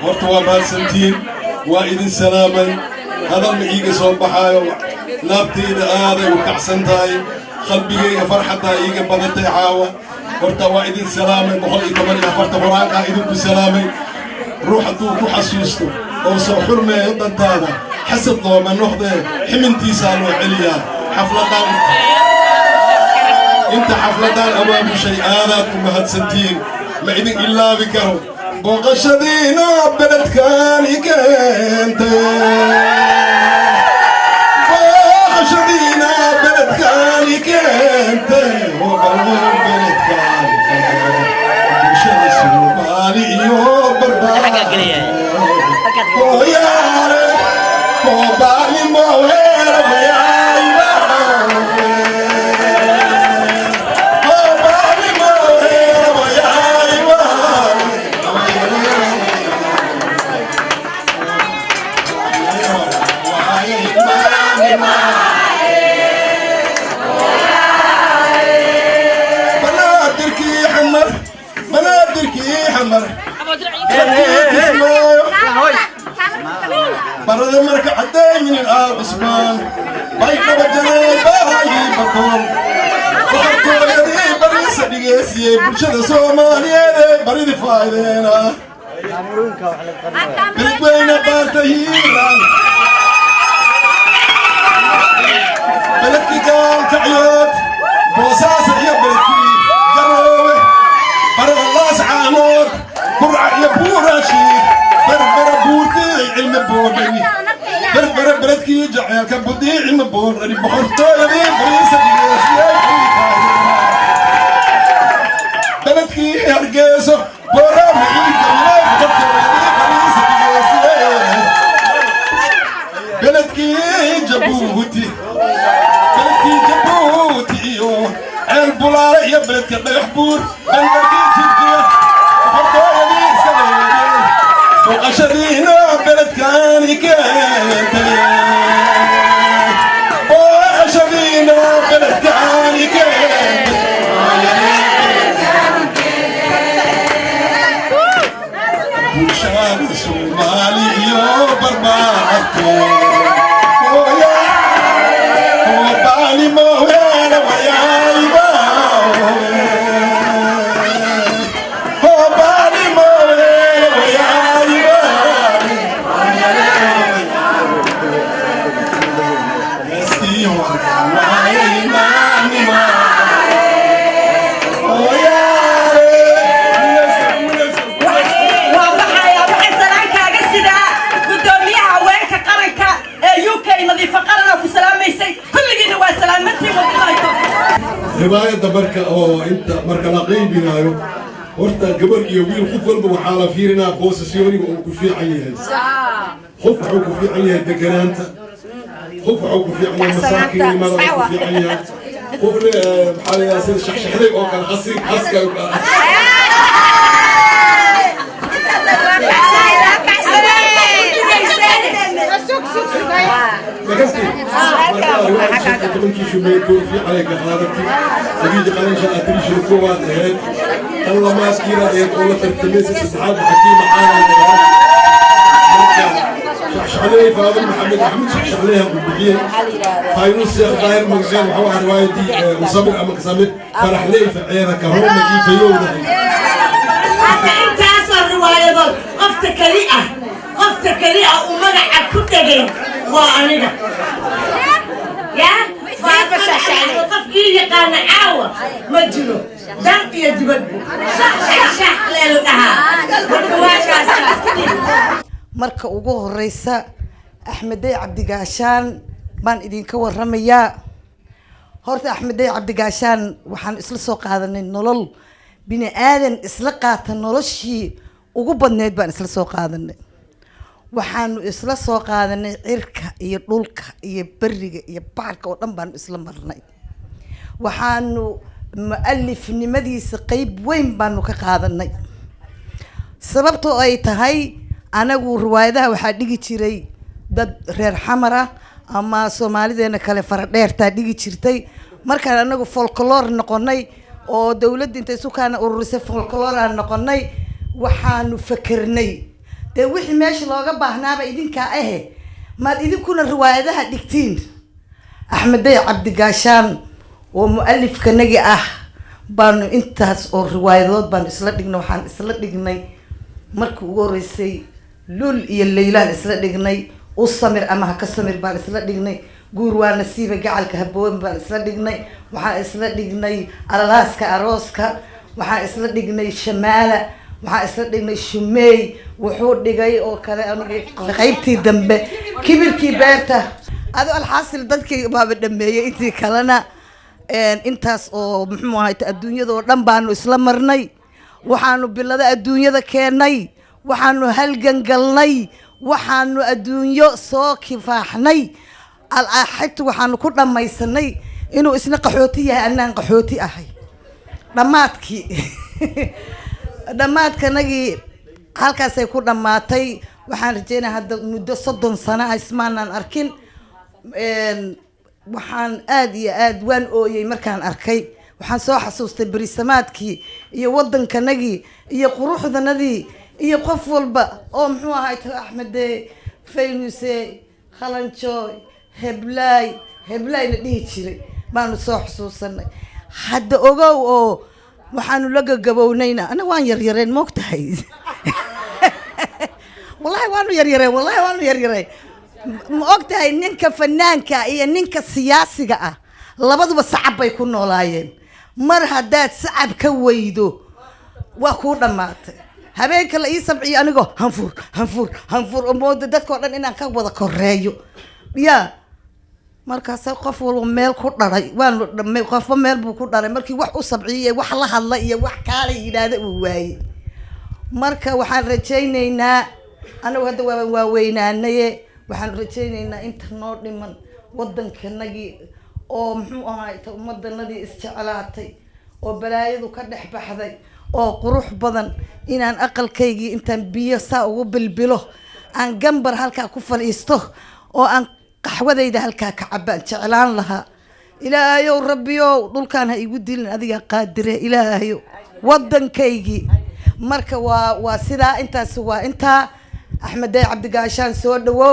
horta waa mahadsantiin waa idin salaamay hadal ma iiga soo baxaayo laabtayda aaday u kacsan tahay qalbigayga farxaddaa iiga badatay caawa horta waa idin salaamay 114 quraankaa idinku salaamay ruux hadduu ku xasuusto oo soo xurmeeyo dantaada xasad looma noqdee ximintiisaa loo celiyaa xafladaan inta xafladaan abaabushay aadaad ku mahadsantiin ma idin ilaabi karo booqashadiina beledkaani keentay booqashadiina beledkaani keentay وبلغ beledkaani bulshada Soomaali iyo barbaar hooyaale hoobaali mooheera mayayba hoobaali mooheera mayayba حمر برد مرك عدي من الآب اسمان بيت بجنة باهي بكون وخطوا يدي برد سديسي برشد سومالي برد فايدينا برد وين بارتهينا بلدك كان كعيوت بوساس يا بلدكي جروه برد الله سعانوك برع يا بوراشي بربر بورتي علم بورني بربر بلدكي جعل كبدي علم بورني بحرتو يدي بريسة بلدكي هرقيسو بورا معيك الله بحرتو يدي بريسة بلدكي جبوتي بلدكي جبوتي البولار يا بلدك بيحبور بلدكي تبقى بحرتو يدي سنين وقشدينا بلد كان كانت وقشدينا بلد كان كانت وشان سومالي يا برباطو ويا وبالي موهنا ويا رواية دبرك أو أنت مرك نقيب نايو ورتا قبل يويل خوف قلبه وحالة فيرنا بوسسيوني وكفي عليها خوف كفي عليها دكانات خوف كفي عليها مساكين ما كفي عليها خوف بحال ياسين شحشحلي أو كان خصي خصك تبنكي شو بيكون في عليك حضرتي سبيد قرن شاء تريش الكوات هيك الله ما سكيرة هيك والله ترتمس الصحاب حكيمة حالة شحش عليه فاضل محمد أحمد شحش عليها بالبقية فاينوس داير مغزين وحوها روايتي وصبر أمك صبر فرح لي في عيرة كهرومة جي في يوم حتى انت أصلا رواية ضل قفت كريئة ومنع كنت جيم وأنا يا قفكي يقانا عاوة مجلو دانك يجبد شح ليلو دها marka ugu horeysa Axmeday Cabdi Gaashaan baan idin ka warramayaa horta Axmeday Cabdi Gaashaan waxaan isla soo qaadanay nolol bini aadan isla qaata noloshii ugu badneed baan isla soo qaadanay waxaanu isla soo qaadanay cirka iyo dhulka iyo bariga iyo baarka oo dhan baan isla marnay waxaanu mu'allifnimadiisa qayb weyn baanu ka qaadanay sababtoo ay tahay anagu riwaayadaha waxaa dhigi jiray dad reer xamar ah ama Soomaalideena kale faradheerta dhigi jirtay markaan anagu folklore noqonay oo dawladda intay sukaan ururisay folklore aan noqonay waxaanu fakirnay dee wixii meesha looga baahnaaba idinkaa ahe maad idinkuna riwaayadaha dhigtiin. Axmed Day Cabdi Gaashaan oo mu'alifkanagi ah baanu intaas oo riwaayadood baan isla dhignay. Waxaan isla dhignay markii ugu horeysay Lul iyo Leylaan isla dhignay. U samir ama ha ka samir baan isla dhignay. Guur waa nasiiba gacalka habboon baan isla dhignay. waxaan isla dhignay alalaaska arooska. waxaan isla dhignay Shamaala. waxaan isla dhignay Shumey wuxuu dhigay oo kale aniga qaybtii dambe kibirkii beerta. ado alxaasil dadkii baaba dhameeyay intii kalena intaas oo muxuu ahayd adduunyada oo dhan baanu isla marnay. waxaanu bilada adduunyada keenay. waxaanu halgan galnay. waxaanu adduunyo soo kifaaxnay. al-aaxid waxaanu ku dhamaysanay inuu isna qaxooti yahay annaan qaxooti ahay. dhamaadkii dhamaadkanagii halkaasay ku dhamaatay. waxaan rajeynayaa hadda muddo 30 sano ismaanan arkin. waxaan aad iyo aad waan ooyay markaan arkay. waxaan soo xasuustay berisamaadkii iyo wadankanagii iyo quruxdanadii iyo qof walba oo muxuu ahayd Axmed Day Faynuse Khalanjo Heblaay la dhihi jiray baanu soo xasuusanay. hadda ogow oo waxaanu la gagabownayna ana waan yaryareen moogtahay. wallahi waanu yaryareen ma ogtahay ninka fanaanka iyo ninka siyaasiga ah labaduba sacab bay ku noolaayeen. mar haddaad sacab ka weydo waa kuu dhamaatay. habeenka la ii sabciyo anigoo hanfur oo moodo dadkoo dhan inaan ka wada koreeyo ya markaas qof walba meel ku dharay waanu dhamay. qofba meel buu ku dharay markii wax u sabciyay wax la hadla iyo wax kale yiraahdo uu waayay. marka waxaan rajaynaynaa anagu hadda waa weynaanaye. waxaan rajaynaynaa inta noo dhiman wadankanagii oo muxuu ahaay ummadanadii isjeclaatay oo balaayadu ka dhex baxday oo qurux badan inaan aqalkaygii intaan biyo saa ugu bilbilo aan gambar halkaa ku fadhiisto oo aan qaxwadayda halkaa ka cabaan jeclaan lahaa. ilaahayow rabbiyow dhulkaan ha igu dilin adiga qaadire ilaahayow wadankaygii. marka waa sidaa intaas waa intaa. Axmed Day Cabdi Gaashaan soo dhawow.